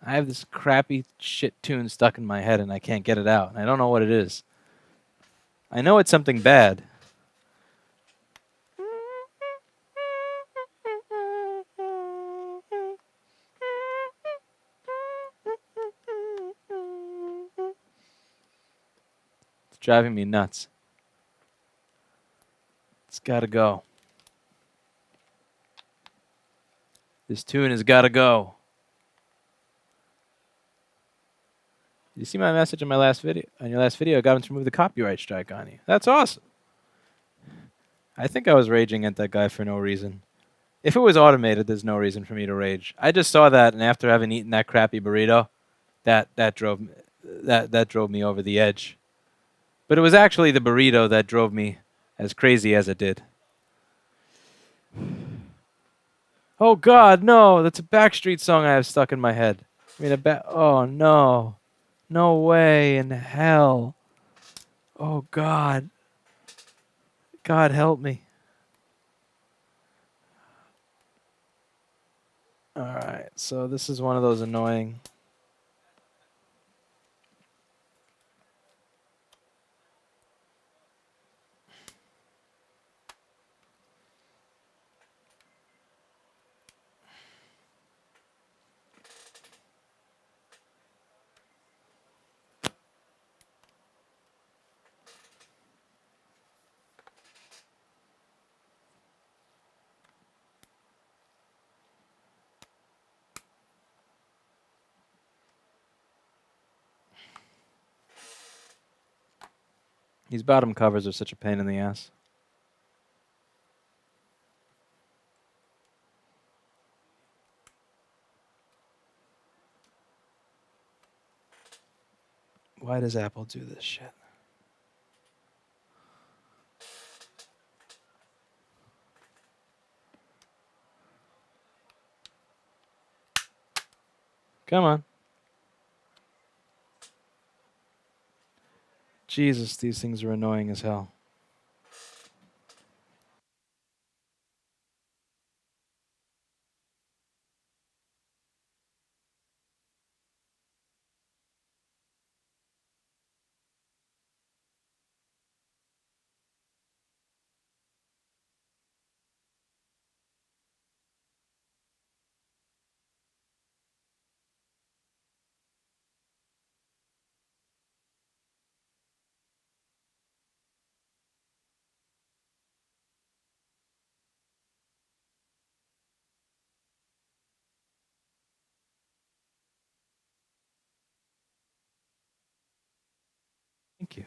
I have this crappy shit tune stuck in my head and I can't get it out. I don't know what it is. I know it's something bad. It's driving me nuts. It's gotta go. This tune has gotta go. Did you see my message in my last video? On your last video, I got him to remove the copyright strike on you. That's awesome. I think I was raging at that guy for no reason. If it was automated, there's no reason for me to rage. I just saw that, and after having eaten that crappy burrito, that drove me over the edge. But it was actually the burrito that drove me as crazy as it did. Oh God, no! That's a Backstreet song I have stuck in my head. I mean, oh no, no way in hell! Oh God, God help me! All right, so this is one of those annoying. These bottom covers are such a pain in the ass. Why does Apple do this shit? Come on. Jesus, these things are annoying as hell. Thank you.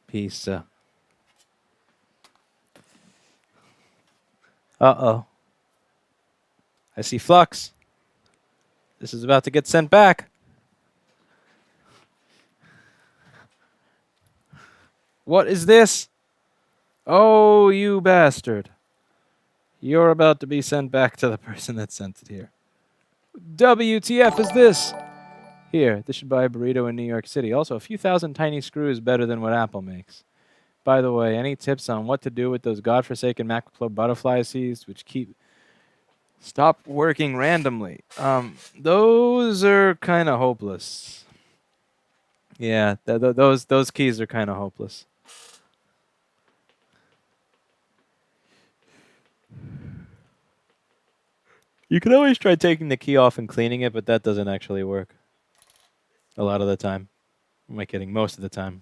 Peace. Uh-oh. I see flux. This is about to get sent back. What is this? Oh, you bastard. You're about to be sent back to the person that sent it here. WTF is this? Here, this should buy a burrito in New York City. Also, a few thousand tiny screws better than what Apple makes. By the way, any tips on what to do with those godforsaken Macbook butterfly seeds which stop working randomly? Those are kind of hopeless. Yeah, those keys are kind of hopeless. You can always try taking the key off and cleaning it, but that doesn't actually work. A lot of the time. Am I kidding? Most of the time.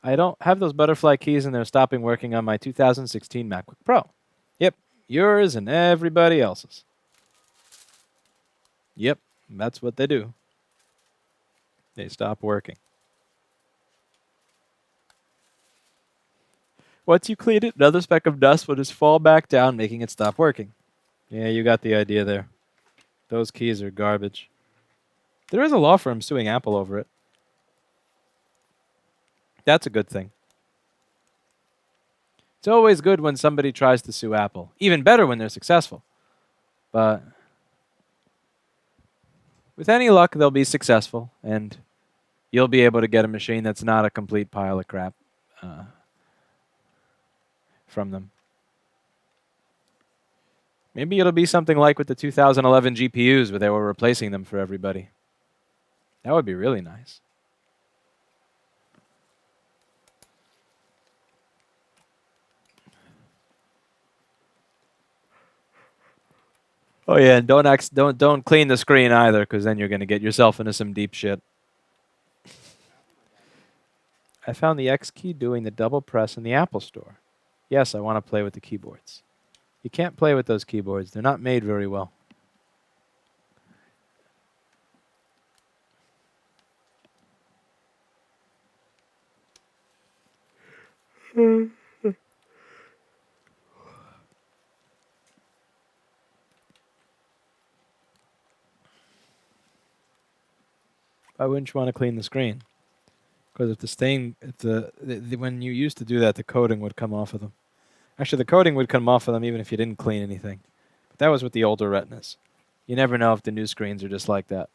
I don't have those butterfly keys and they're stopping working on my 2016 MacBook Pro. Yep, yours and everybody else's. Yep, That's what they do. They stop working. Once you clean it, another speck of dust will just fall back down, making it stop working. Yeah, you got the idea there. Those keys are garbage. There is a law firm suing Apple over it. That's a good thing. It's always good when somebody tries to sue Apple. Even better when they're successful. But with any luck, they'll be successful, and you'll be able to get a machine that's not a complete pile of crap from them. Maybe it'll be something like with the 2011 GPUs where they were replacing them for everybody. That would be really nice. Oh yeah, and don't clean the screen either, because then you're going to get yourself into some deep shit. I found the X key doing the double press in the Apple Store. Yes, I want to play with the keyboards. You can't play with those keyboards. They're not made very well. Why wouldn't you want to clean the screen? Because if the stain, when you used to do that, the coating would come off of them. Actually, the coating would come off of them even if you didn't clean anything. But that was with the older Retinas. You never know if the new screens are just like that.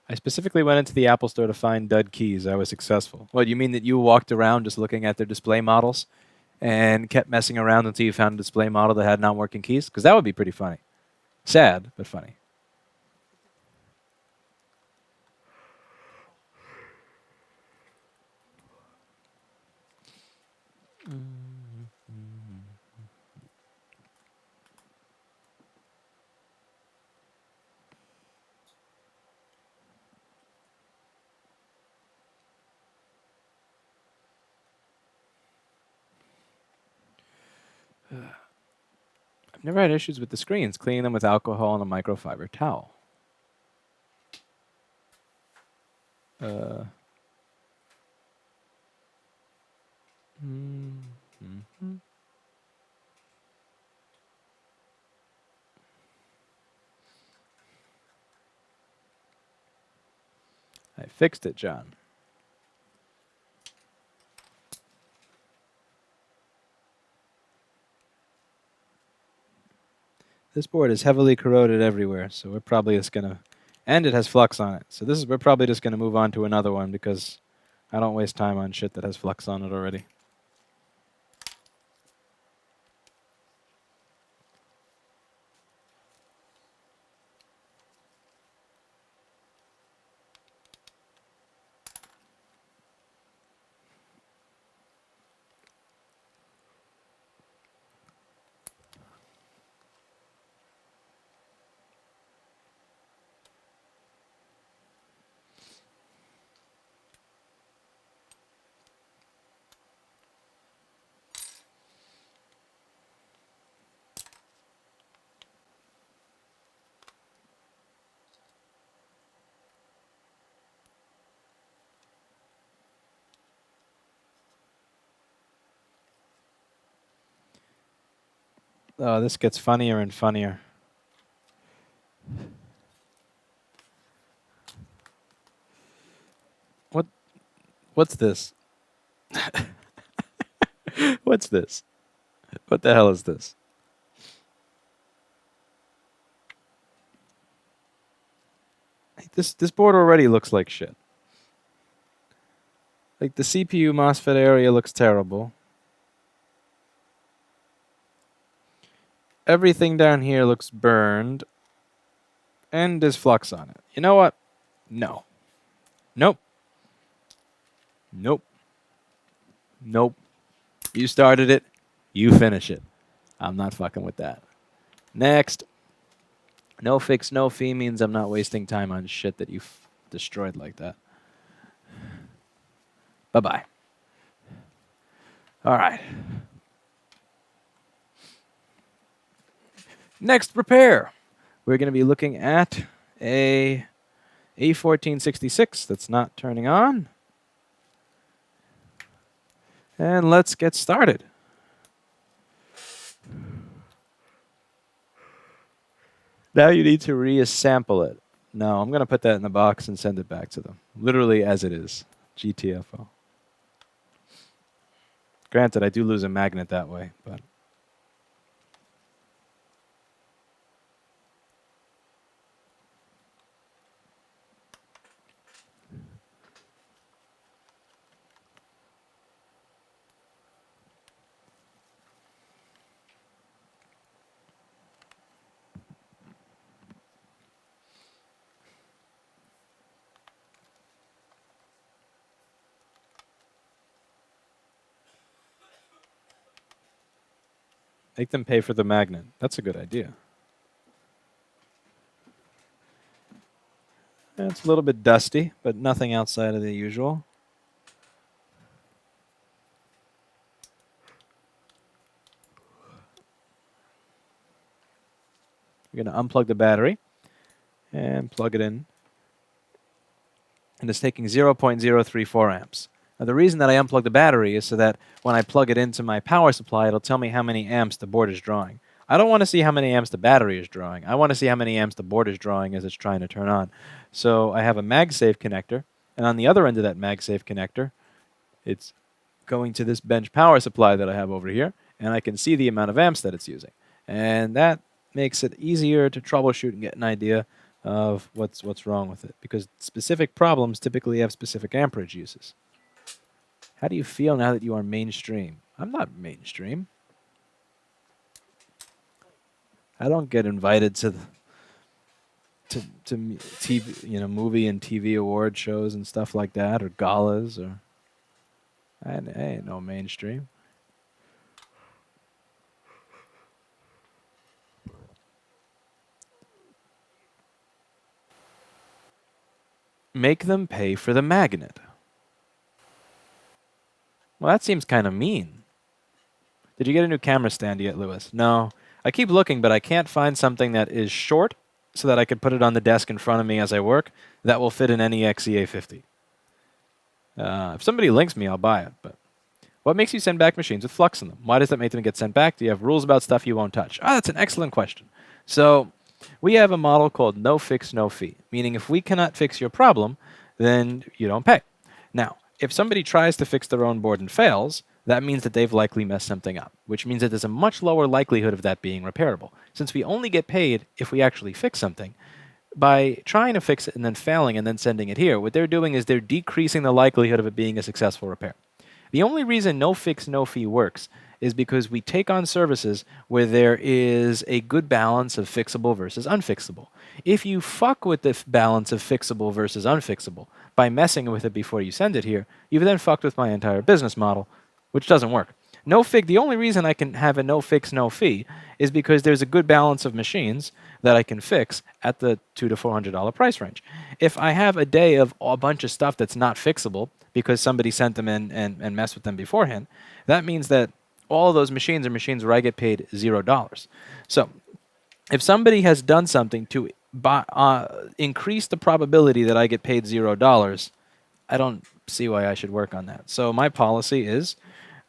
I specifically went into the Apple Store to find dud keys. I was successful. What, you mean that you walked around just looking at their display models and kept messing around until you found a display model that had non-working keys? Because that would be pretty funny. Sad, but funny. I've never had issues with the screens, cleaning them with alcohol and a microfiber towel. I fixed it, John. This board is heavily corroded everywhere, so we're probably just gonna, and it has flux on it. So we're probably just gonna move on to another one because I don't waste time on shit that has flux on it already. Oh, this gets funnier and funnier. What's this? What's this? What the hell is this? This board already looks like shit. Like the CPU MOSFET area looks terrible. Everything down here looks burned. And there's flux on it. You know what? No. Nope. Nope. Nope. You started it. You finish it. I'm not fucking with that. Next. No fix, no fee means I'm not wasting time on shit that you've destroyed like that. Bye-bye. All right. Next repair. We're going to be looking at a A1466 that's not turning on. And let's get started. Now you need to reassemble it. No, I'm going to put that in the box and send it back to them. Literally as it is. GTFO. Granted, I do lose a magnet that way, but... Make them pay for the magnet. That's a good idea. It's a little bit dusty, but nothing outside of the usual. You're going to unplug the battery and plug it in. And it's taking 0.034 amps. Now, the reason that I unplug the battery is so that when I plug it into my power supply, it'll tell me how many amps the board is drawing. I don't want to see how many amps the battery is drawing. I want to see how many amps the board is drawing as it's trying to turn on. So I have a MagSafe connector, and on the other end of that MagSafe connector, it's going to this bench power supply that I have over here, and I can see the amount of amps that it's using. And that makes it easier to troubleshoot and get an idea of what's wrong with it, because specific problems typically have specific amperage uses. How do you feel now that you are mainstream? I'm not mainstream. I don't get invited to TV, movie and TV award shows and stuff like that, or galas, or I ain't no mainstream. Make them pay for the magnet. Well, that seems kind of mean. Did you get a new camera stand yet, Lewis? No. I keep looking, but I can't find something that is short so that I could put it on the desk in front of me as I work that will fit an NEX EA50. If somebody links me, I'll buy it. But what makes you send back machines with flux in them? Why does that make them get sent back? Do you have rules about stuff you won't touch? That's an excellent question. So we have a model called no fix, no fee, meaning if we cannot fix your problem, then you don't pay. Now, if somebody tries to fix their own board and fails, that means that they've likely messed something up, which means that there's a much lower likelihood of that being repairable. Since we only get paid if we actually fix something, by trying to fix it and then failing and then sending it here, what they're doing is they're decreasing the likelihood of it being a successful repair. The only reason no fix, no fee works is because we take on services where there is a good balance of fixable versus unfixable. If you fuck with the balance of fixable versus unfixable by messing with it before you send it here, you've then fucked with my entire business model, which doesn't work. The only reason I can have a no fix, no fee is because there's a good balance of machines that I can fix at the $200 to $400 price range. If I have a day of a bunch of stuff that's not fixable because somebody sent them in and messed with them beforehand, that means that all of those machines are machines where I get paid $0. So if somebody has done something to increase the probability that I get paid $0, I don't see why I should work on that. So my policy is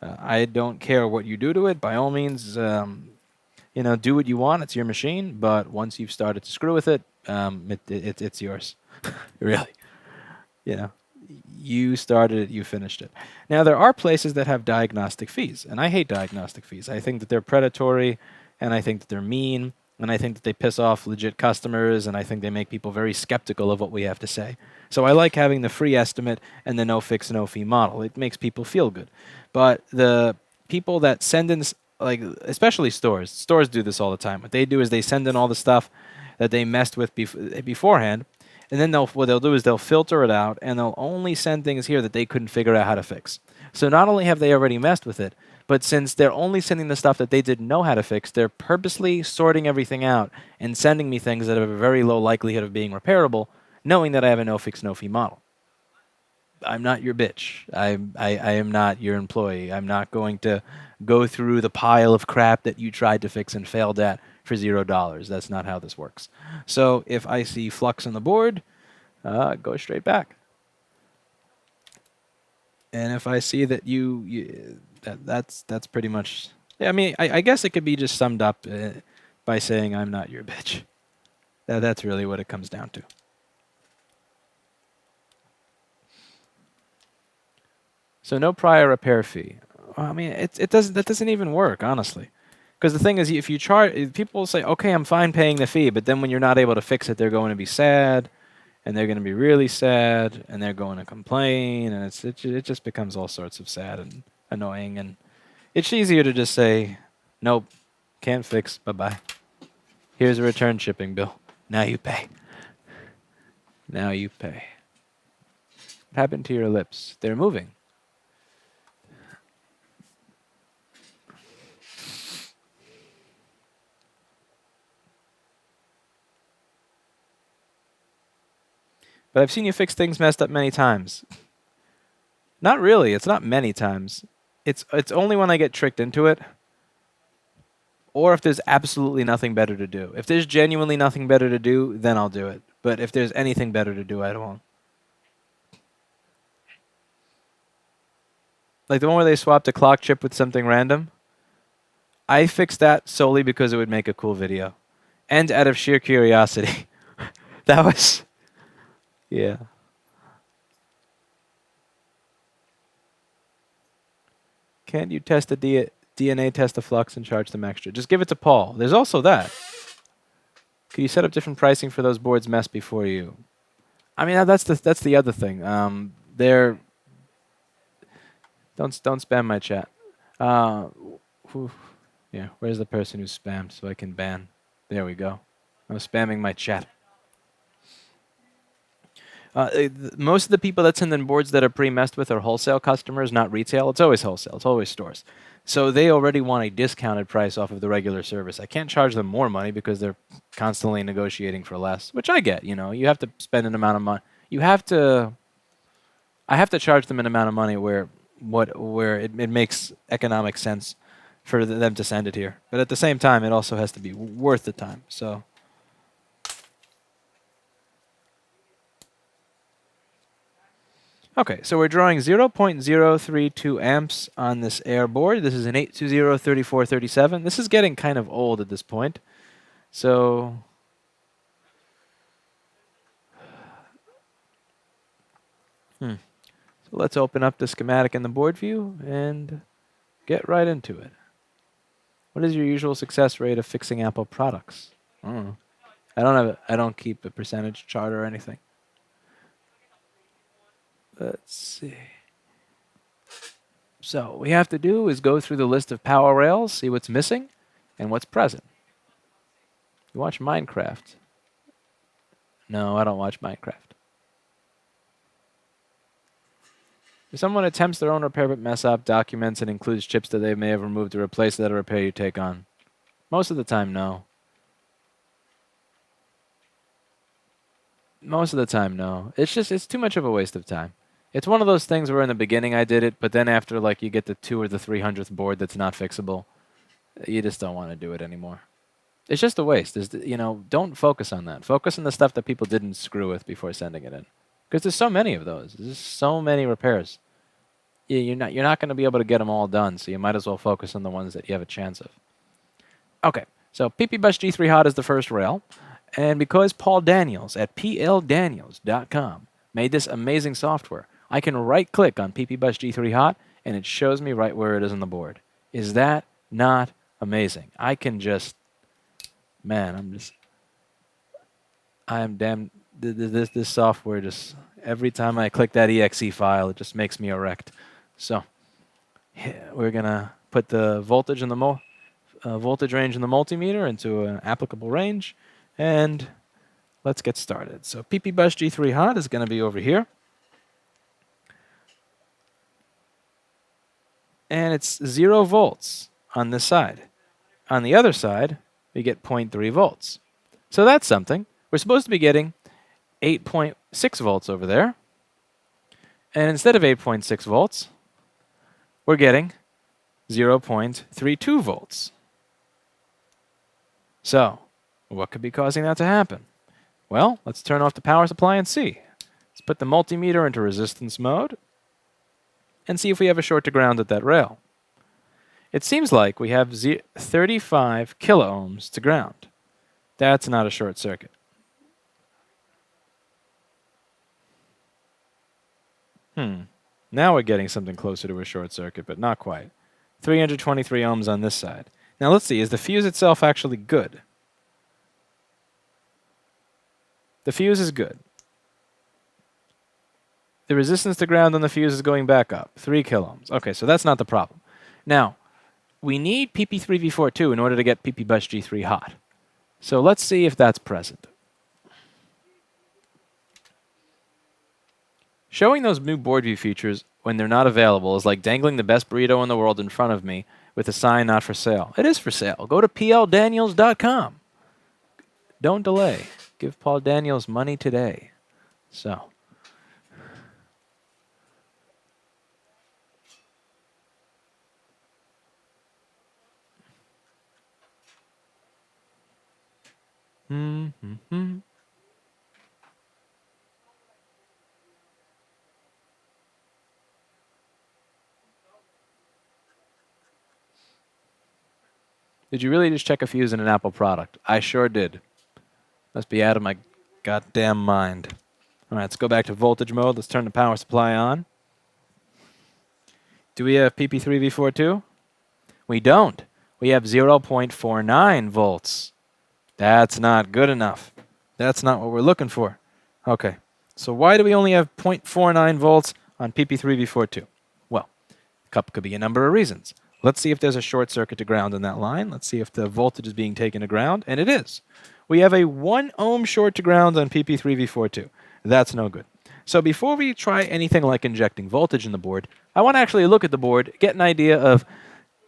I don't care what you do to it. By all means, do what you want. It's your machine. But once you've started to screw with it, it's yours. Really. You started it, you finished it. Now, there are places that have diagnostic fees, and I hate diagnostic fees. I think that they're predatory, and I think that they're mean, and I think that they piss off legit customers, and I think they make people very skeptical of what we have to say. So I like having the free estimate and the no fix, no fee model. It makes people feel good. But the people that send in, especially stores do this all the time. What they do is they send in all the stuff that they messed with beforehand, and then what they'll do is they'll filter it out, and they'll only send things here that they couldn't figure out how to fix. So not only have they already messed with it, but since they're only sending the stuff that they didn't know how to fix, they're purposely sorting everything out and sending me things that have a very low likelihood of being repairable, knowing that I have a no-fix, no-fee model. I'm not your bitch. I am not your employee. I'm not going to go through the pile of crap that you tried to fix and failed at for $0. That's not how this works. So if I see flux on the board, go straight back. And if I see that that's pretty much. Yeah, I mean, I guess it could be just summed up by saying I'm not your bitch. That's really what it comes down to. So no prior repair fee. I mean, it doesn't. That doesn't even work, honestly. Because the thing is, if you charge, people will say, "Okay, I'm fine paying the fee," but then when you're not able to fix it, they're going to be sad, and they're going to be really sad, and they're going to complain, and it just becomes all sorts of sad and annoying. And it's easier to just say, "Nope, can't fix. Bye bye. Here's a return shipping bill. Now you pay. Now you pay." What happened to your lips? They're moving. But I've seen you fix things messed up many times. Not really. It's not many times. It's only when I get tricked into it, or if there's absolutely nothing better to do. If there's genuinely nothing better to do, then I'll do it. But if there's anything better to do, I won't. Like the one where they swapped a clock chip with something random. I fixed that solely because it would make a cool video. And out of sheer curiosity. That was... Yeah. Can't you test a DNA test the flux and charge them extra? Just give it to Paul. There's also that. Could you set up different pricing for those boards messed before you? I mean, that's the other thing. They're... Don't spam my chat. Yeah, where's the person who spammed so I can ban? There we go. I'm spamming my chat. Most of the people that send in boards that are pre-messed with are wholesale customers, not retail. It's always wholesale. It's always stores. So they already want a discounted price off of the regular service. I can't charge them more money because they're constantly negotiating for less, which I get. You know, you have to spend an amount of money. I have to charge them an amount of money where it makes economic sense for them to send it here. But at the same time, it also has to be worth the time. So. Okay, so we're drawing 0.032 amps on this air board. This is an 820-3437. This is getting kind of old at this point. So let's open up the schematic in the board view and get right into it. What is your usual success rate of fixing Apple products? I don't keep a percentage chart or anything. Let's see. So what we have to do is go through the list of power rails, see what's missing and what's present. You watch Minecraft? No, I don't watch Minecraft. If someone attempts their own repair but mess up, documents and includes chips that they may have removed to replace that repair you take on. Most of the time, no. Most of the time, no. It's too much of a waste of time. It's one of those things where in the beginning I did it, but then after like you get the 200th or the 300th board that's not fixable, you just don't want to do it anymore. It's just a waste. Don't focus on that. Focus on the stuff that people didn't screw with before sending it in. Because there's so many of those. There's so many repairs. You're not going to be able to get them all done, so you might as well focus on the ones that you have a chance of. Okay, so PPBus G3 Hot is the first rail. And because Paul Daniels at pldaniels.com made this amazing software, I can right-click on PPBus G3 Hot, and it shows me right where it is on the board. Is that not amazing? I can just... Man, I am damn... This software just... Every time I click that exe file, it just makes me erect. So, we're going to put the voltage in the voltage range in the multimeter into an applicable range, and let's get started. So PPBus G3 Hot is going to be over here. and it's 0 volts on this side. On the other side, we get 0.3 volts. So that's something. We're supposed to be getting 8.6 volts over there. And instead of 8.6 volts, we're getting 0.32 volts. So, what could be causing that to happen? Well, let's turn off the power supply and see. Let's put the multimeter into resistance mode and see if we have a short to ground at that rail. It seems like we have 35 kiloohms to ground. That's not a short circuit. Now we're getting something closer to a short circuit, but not quite. 323 ohms on this side. Now let's see, is the fuse itself actually good? The fuse is good. The resistance to ground on the fuse is going back up, 3 kiloohms. Okay, so that's not the problem. Now, we need PP3V42 in order to get PP bus G3 hot. So let's see if that's present. Showing those new board view features when they're not available is like dangling the best burrito in the world in front of me with a sign not for sale. It is for sale. Go to pldaniels.com. Don't delay. Give Paul Daniels money today. So. Did you really just check a fuse in an Apple product? I sure did. Must be out of my goddamn mind. All right, let's go back to voltage mode. Let's turn the power supply on. Do we have PP3V42? We don't. We have 0.49 volts. That's not good enough. That's not what we're looking for. Okay, so why do we only have 0.49 volts on PP3V42? Well, could be a number of reasons. Let's see if there's a short circuit to ground on that line. Let's see if the voltage is being taken to ground, and it is. We have a 1 ohm short to ground on PP3V42. That's no good. So before we try anything like injecting voltage in the board, I want to actually look at the board, get an idea of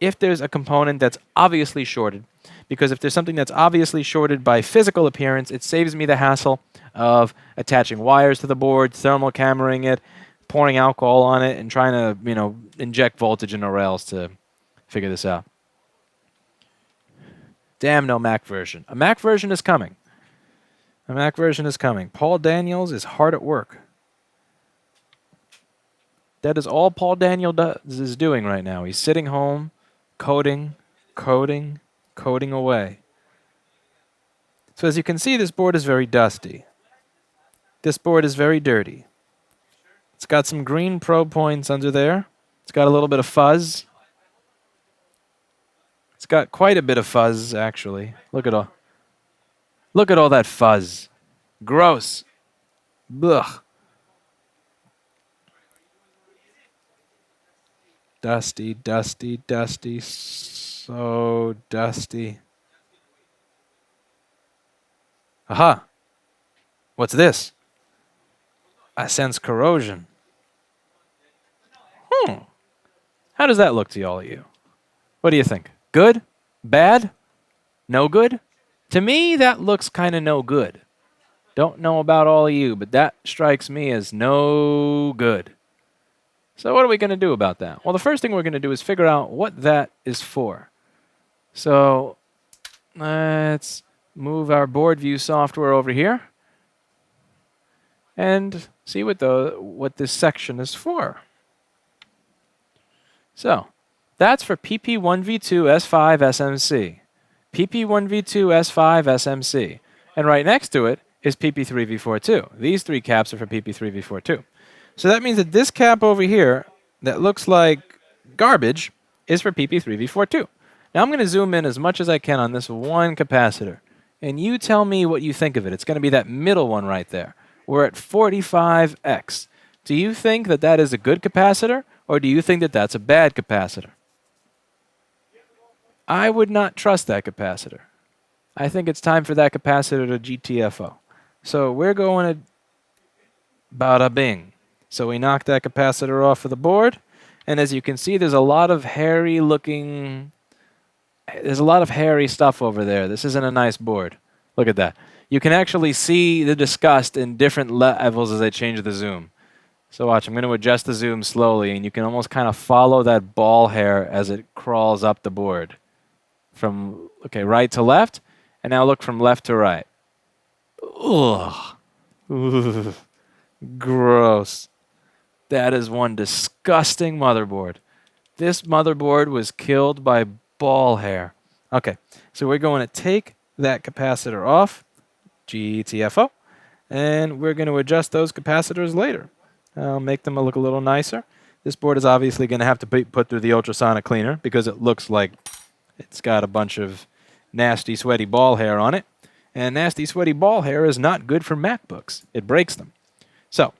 if there's a component that's obviously shorted. Because if there's something that's obviously shorted by physical appearance, it saves me the hassle of attaching wires to the board, thermal cameraing it, pouring alcohol on it, and trying to, inject voltage in the rails to figure this out. Damn, no Mac version. A Mac version is coming. A Mac version is coming. Paul Daniels is hard at work. That is all Paul Daniels is doing right now. He's sitting home, coding away. So as you can see, this board is very dusty. This board is very dirty. It's got some green probe points under there. It's got a little bit of fuzz. It's got quite a bit of fuzz, actually. Look at all that fuzz. Gross. Ugh. Dusty, dusty, dusty. So dusty. Aha. What's this? I sense corrosion. How does that look to all of you? What do you think? Good? Bad? No good? To me, that looks kind of no good. Don't know about all of you, but that strikes me as no good. So what are we going to do about that? Well, the first thing we're going to do is figure out what that is for. So let's move our board view software over here and see what this section is for. So that's for PP1V2S5 SMC. PP1V2 S5 SMC. And right next to it is PP3V42. These three caps are for PP3V42. So that means that this cap over here that looks like garbage is for PP3V42. Now I'm going to zoom in as much as I can on this one capacitor. And you tell me what you think of it. It's going to be that middle one right there. We're at 45X. Do you think that that is a good capacitor, or do you think that that's a bad capacitor? I would not trust that capacitor. I think it's time for that capacitor to GTFO. So we're going to bada bing. So we knock that capacitor off of the board, And as you can see, there's a lot of hairy looking... There's a lot of hairy stuff over there. This isn't a nice board. Look at that. You can actually see the disgust in different levels as I change the zoom. So watch, I'm going to adjust the zoom slowly, and you can almost kind of follow that ball hair as it crawls up the board. From, okay, right to left, and now look from left to right. Ugh. Ugh. Gross. That is one disgusting motherboard. This motherboard was killed by ball hair. Okay, so we're going to take that capacitor off, GTFO, and we're going to adjust those capacitors later. I'll make them look a little nicer. This board is obviously going to have to be put through the ultrasonic cleaner because it looks like it's got a bunch of nasty, sweaty ball hair on it. And nasty, sweaty ball hair is not good for MacBooks. It breaks them. So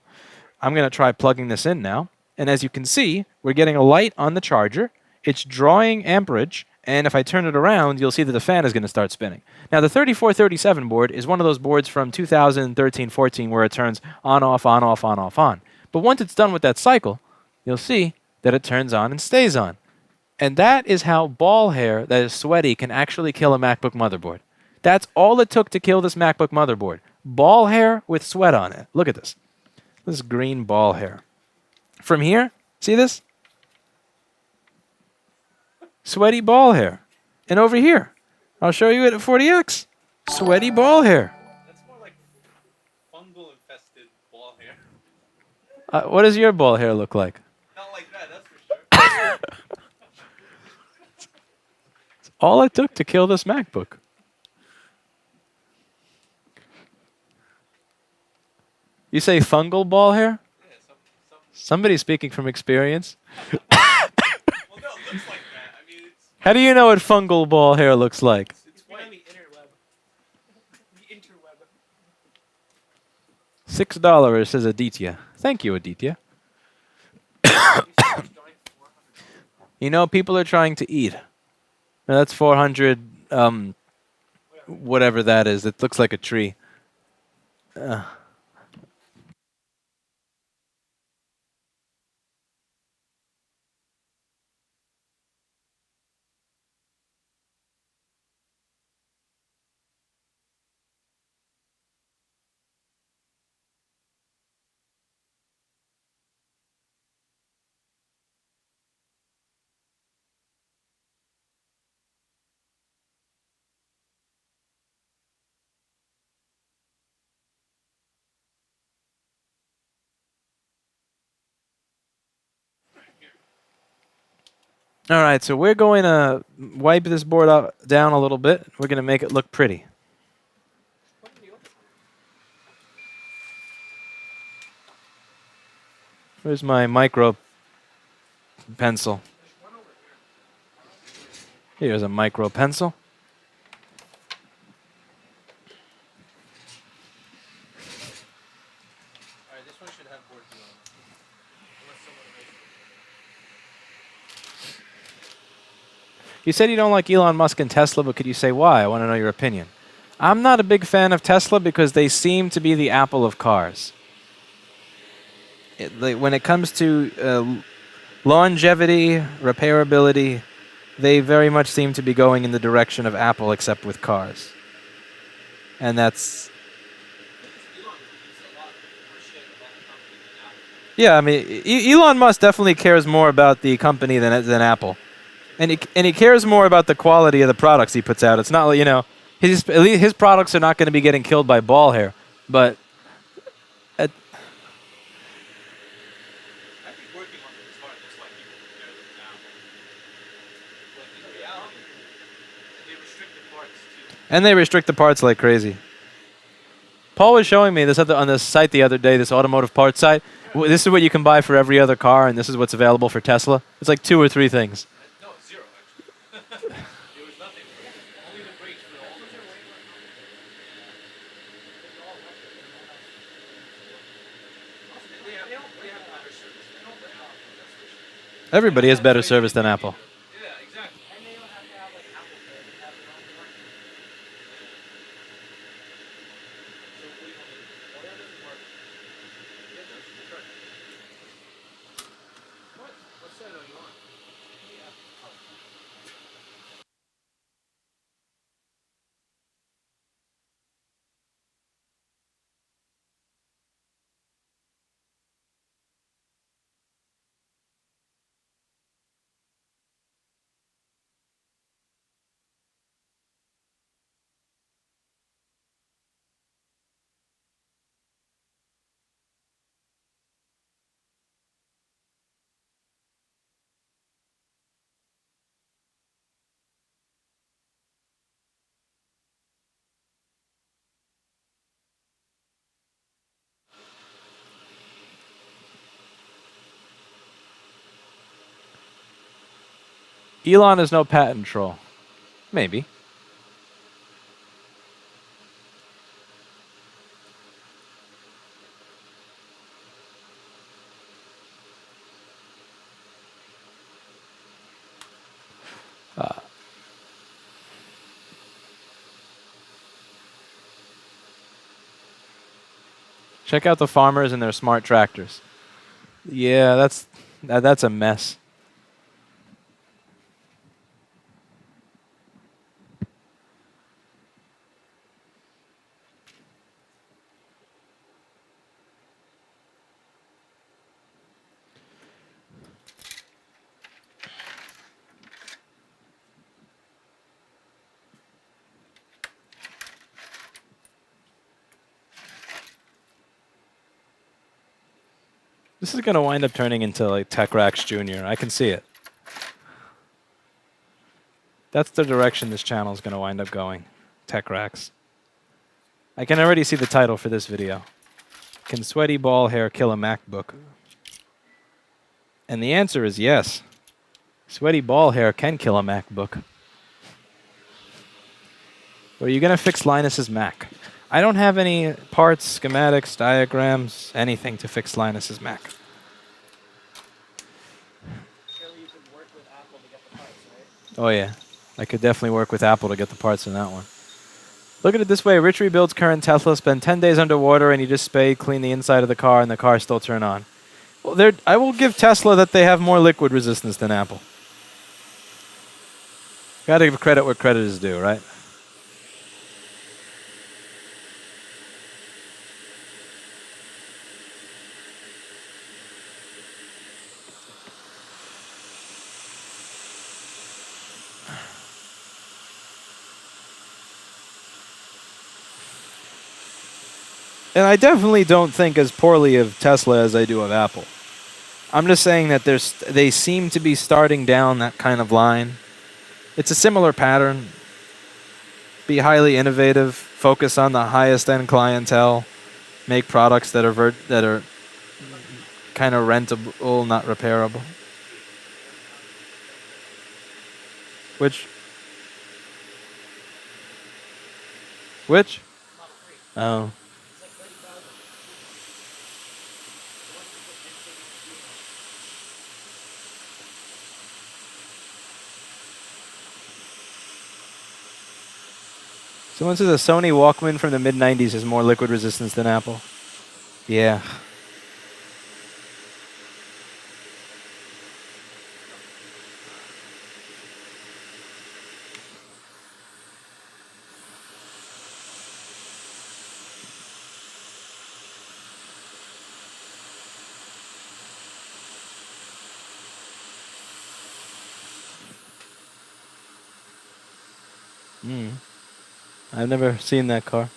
I'm going to try plugging this in now. And as you can see, we're getting a light on the charger. It's drawing amperage. And if I turn it around, you'll see that the fan is going to start spinning. Now, the 3437 board is one of those boards from 2013-14 where it turns on, off, on, off, on, off, on. But once it's done with that cycle, you'll see that it turns on and stays on. And that is how ball hair that is sweaty can actually kill a MacBook motherboard. That's all it took to kill this MacBook motherboard. Ball hair with sweat on it. Look at this. This green ball hair. From here, see this? Sweaty ball hair. And over here, I'll show you it at 40x. Sweaty ball hair. That's more like fungal-infested ball hair. What does your ball hair look like? Not like that, that's for sure. All it took to kill this MacBook. You say fungal ball hair? Yeah, Somebody's speaking from experience. well, no, it looks like that. I mean, it's How do you know what fungal ball hair looks like? it's white on the interweb. The interweb. $6, says Aditya. Thank you, Aditya. You know, people are trying to eat. Now, that's 400, whatever that is. It looks like a tree. All right, so we're going to wipe this board down a little bit. We're going to make it look pretty. Where's my micro pencil? Here's a micro pencil. Alright, this one should have board two on it. Unless someone erased it. You said you don't like Elon Musk and Tesla, but could you say why? I want to know your opinion. I'm not a big fan of Tesla because they seem to be the Apple of cars. When it comes to longevity, repairability, they very much seem to be going in the direction of Apple, except with cars. And that's... Yeah, I mean, Elon Musk definitely cares more about the company than Apple. And he cares more about the quality of the products he puts out. It's not like, you know, his products are not going to be getting killed by ball hair. But... I think working on it is hard. That's why people compare them now. But in reality, they restrict the parts too. And they restrict the parts like crazy. Paul was showing me this on this site the other day, this automotive parts site. This is what you can buy for every other car, and this is what's available for Tesla. It's like 2 or 3 things. No, it's zero actually. There was nothing. Only the brakes for all the They have better service. Everybody has better service than Apple. Yeah, exactly. And they don't have to have like Apple Pay. They have their own market. So what do you want me to do? Oh, that doesn't work. Yeah, it does. Try it. What? What's that? Elon is no patent troll. Maybe. Check out the farmers and their smart tractors. Yeah, that's a mess. This is going to wind up turning into like Tech Racks Jr. I can see it. That's the direction this channel is going to wind up going. Tech Racks. I can already see the title for this video. Can sweaty ball hair kill a MacBook? And the answer is yes. Sweaty ball hair can kill a MacBook. Or are you going to fix Linus's Mac? I don't have any parts, schematics, diagrams, anything to fix Linus's Mac. Surely you could work with Apple to get the parts, right? Oh yeah, I could definitely work with Apple to get the parts in that one. Look at it this way. Rich rebuilds current Tesla, spend 10 days underwater, and you just spade clean the inside of the car, and the car still turn on. Well, I will give Tesla that they have more liquid resistance than Apple. Gotta give credit where credit is due, right? And I definitely don't think as poorly of Tesla as I do of Apple. I'm just saying that they seem to be starting down that kind of line. It's a similar pattern. Be highly innovative, focus on the highest end clientele, make products that are kind of rentable, not repairable. Which? Oh. Someone says a Sony Walkman from the mid-90s has more liquid resistance than Apple. Yeah. I've never seen that car.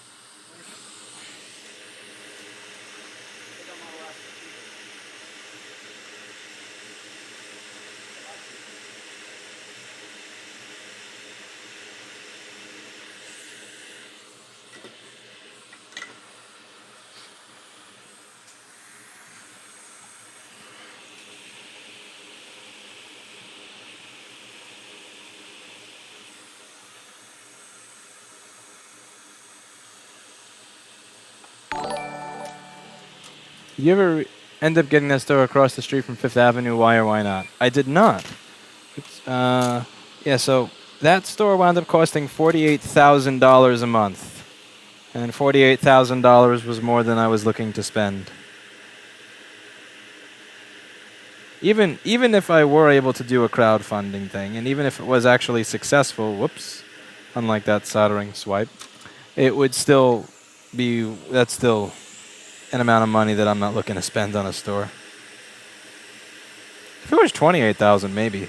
Did you ever end up getting that store across the street from Fifth Avenue? Why or why not? I did not. Yeah, so that store wound up costing $48,000 a month. And $48,000 was more than I was looking to spend. Even if I were able to do a crowdfunding thing, and even if it was actually successful, whoops, unlike that soldering swipe, it would still be, that's still an amount of money that I'm not looking to spend on a store. If it was 28,000, maybe,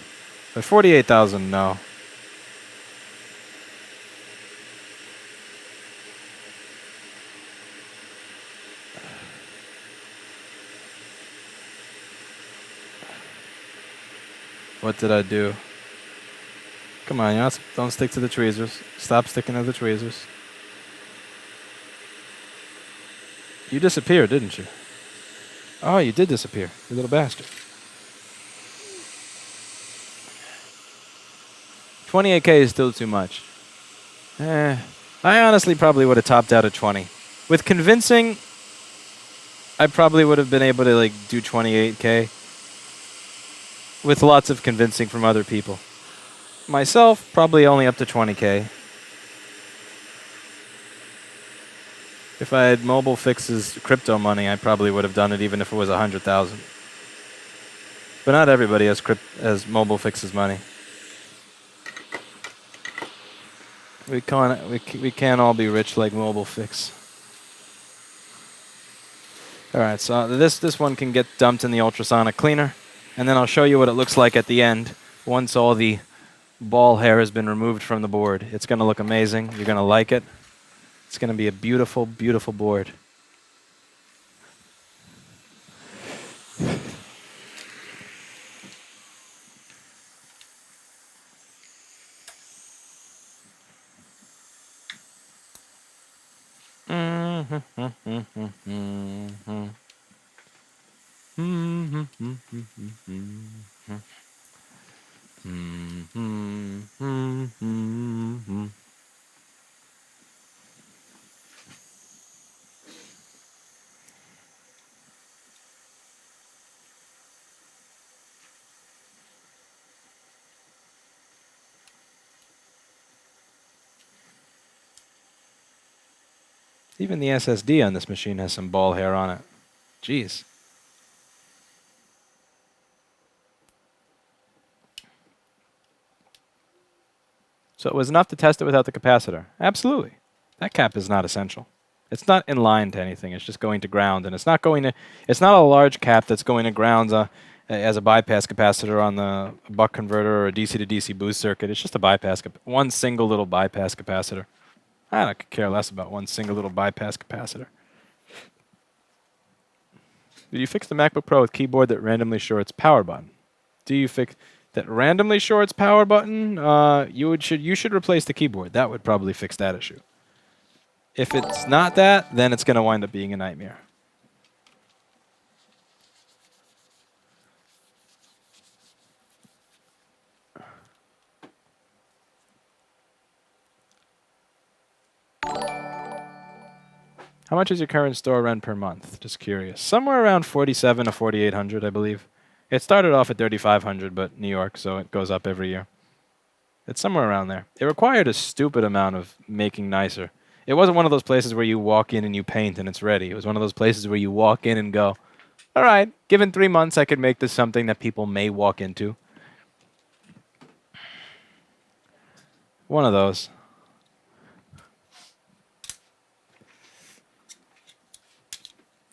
but 48,000, no. What did I do? Come on, don't stick to the tweezers. Stop sticking to the tweezers. You disappeared, didn't you? Oh, you did disappear, you little bastard. 28K is still too much. I honestly probably would have topped out at 20. With convincing, I probably would have been able to like do 28K with lots of convincing from other people. Myself, probably only up to 20K. If I had Mobile Fix's crypto money, I probably would have done it even if it was 100,000. But not everybody has Mobile Fix's money. We can't all be rich like Mobile Fix. All right, so this one can get dumped in the ultrasonic cleaner, and then I'll show you what it looks like at the end once all the ball hair has been removed from the board. It's going to look amazing. You're going to like it. It's going to be a beautiful, beautiful board. Even the SSD on this machine has some ball hair on it. Jeez. So it was enough to test it without the capacitor. Absolutely. That cap is not essential. It's not in line to anything. It's just going to ground, and it's not a large cap that's going to ground as a bypass capacitor on the buck converter or a DC to DC boost circuit. It's just a bypass, one single little bypass capacitor. I don't care less about one single little bypass capacitor. Did you fix the MacBook Pro with keyboard that randomly shorts power button? Do you fix that randomly shorts power button? You should replace the keyboard. That would probably fix that issue. If it's not that, then it's going to wind up being a nightmare. How much is your current store rent per month? Just curious. Somewhere around 47 to 4,800, I believe. It started off at 3,500, but New York, so it goes up every year. It's somewhere around there. It required a stupid amount of making nicer. It wasn't one of those places where you walk in and you paint and it's ready. It was one of those places where you walk in and go, all right, given 3 months, I could make this something that people may walk into. One of those.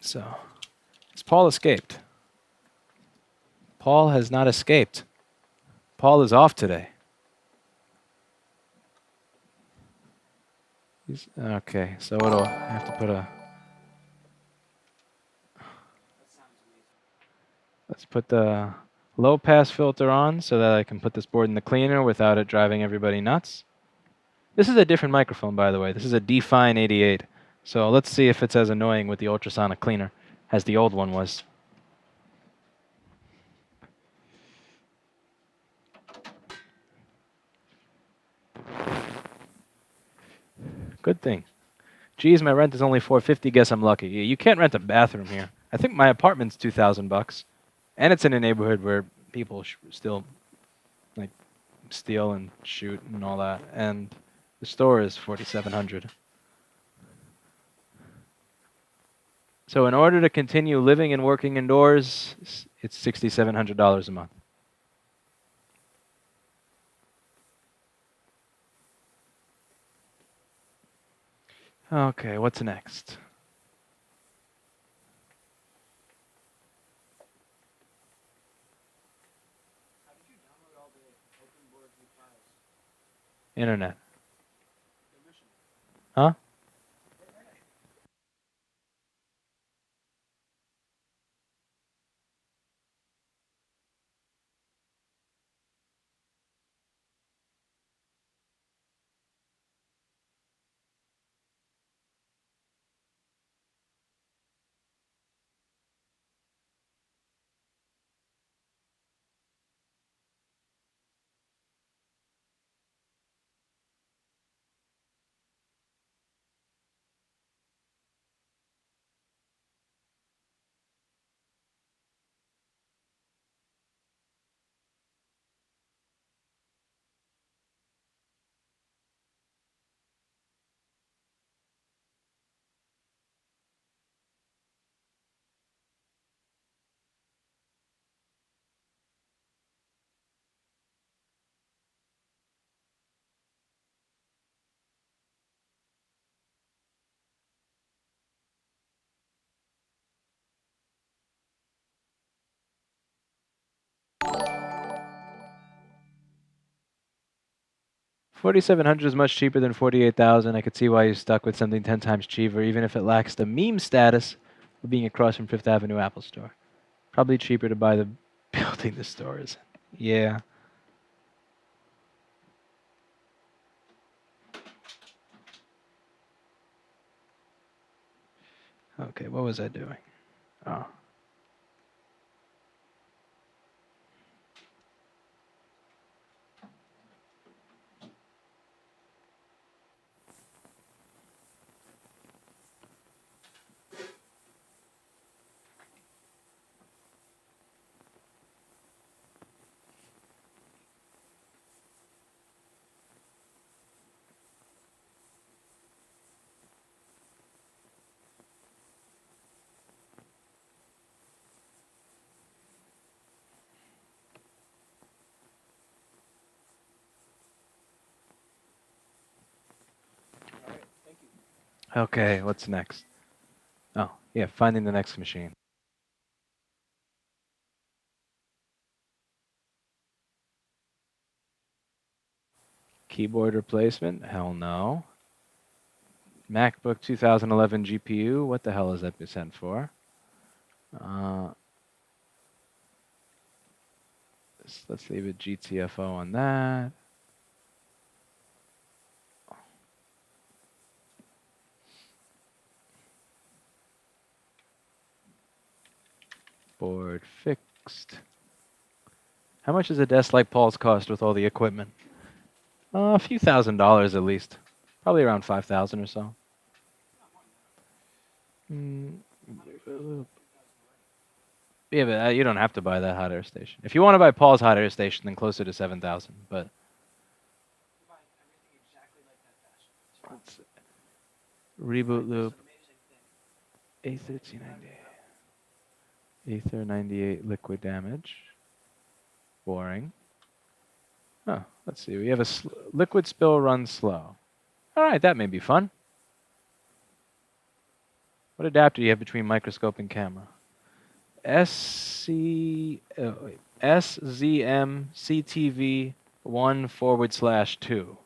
So, has Paul escaped? Paul has not escaped. Paul is off today. Okay, so what do I have to put a... Let's put the low pass filter on so that I can put this board in the cleaner without it driving everybody nuts. This is a different microphone, by the way. This is a D-Fine 88. So let's see if it's as annoying with the ultrasonic cleaner as the old one was. Good thing. Geez, my rent is only $450. Guess I'm lucky. You can't rent a bathroom here. I think my apartment's $2,000, and it's in a neighborhood where people still like steal and shoot and all that. And the store is $4,700. So in order to continue living and working indoors, it's $6,700 a month. Okay, what's next? Internet. Huh? 4,700 is much cheaper than 48,000. I could see why you're stuck with something 10 times cheaper, even if it lacks the meme status of being across from Fifth Avenue Apple Store. Probably cheaper to buy the building the store is. Yeah. Okay, what was I doing? Oh. Okay, what's next? Oh, yeah, finding the next machine. Keyboard replacement? Hell no. MacBook 2011 GPU? What the hell is that sent for? Let's leave it GTFO on that. Board fixed. How much does a desk like Paul's cost with all the equipment? A few $1,000s at least. Probably around 5,000 or so. Yeah, but you don't have to buy that hot air station. If you want to buy Paul's hot air station, then closer to 7,000. But let's reboot loop. A1398. Ether 98 liquid damage. Boring. Oh, let's see. We have a liquid spill run slow. All right, that may be fun. What adapter do you have between microscope and camera? SZM CTV 1/2.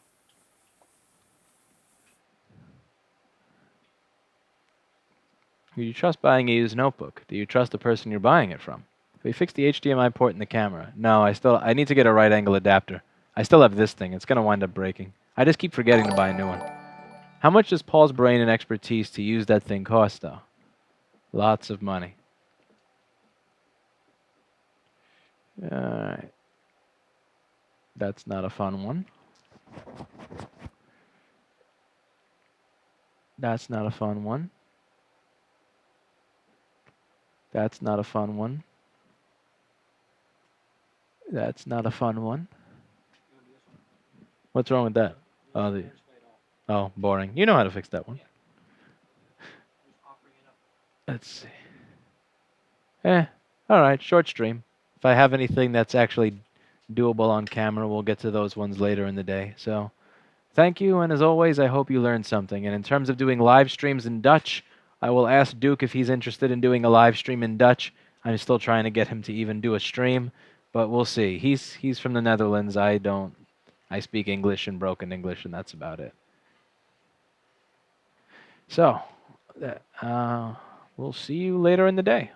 Do you trust buying a used notebook? Do you trust the person you're buying it from? We fixed the HDMI port in the camera. No, I need to get a right angle adapter. I still have this thing. It's going to wind up breaking. I just keep forgetting to buy a new one. How much does Paul's brain and expertise to use that thing cost, though? Lots of money. Alright. That's not a fun one. That's not a fun one. That's not a fun one. That's not a fun one. What's wrong with that? Oh, boring. You know how to fix that one. Let's see. Alright, short stream. If I have anything that's actually doable on camera, we'll get to those ones later in the day. So, thank you, and as always, I hope you learned something. And in terms of doing live streams in Dutch, I will ask Duke if he's interested in doing a live stream in Dutch. I'm still trying to get him to even do a stream, but we'll see. He's from the Netherlands. I don't. I speak English and broken English, and that's about it. So, we'll see you later in the day.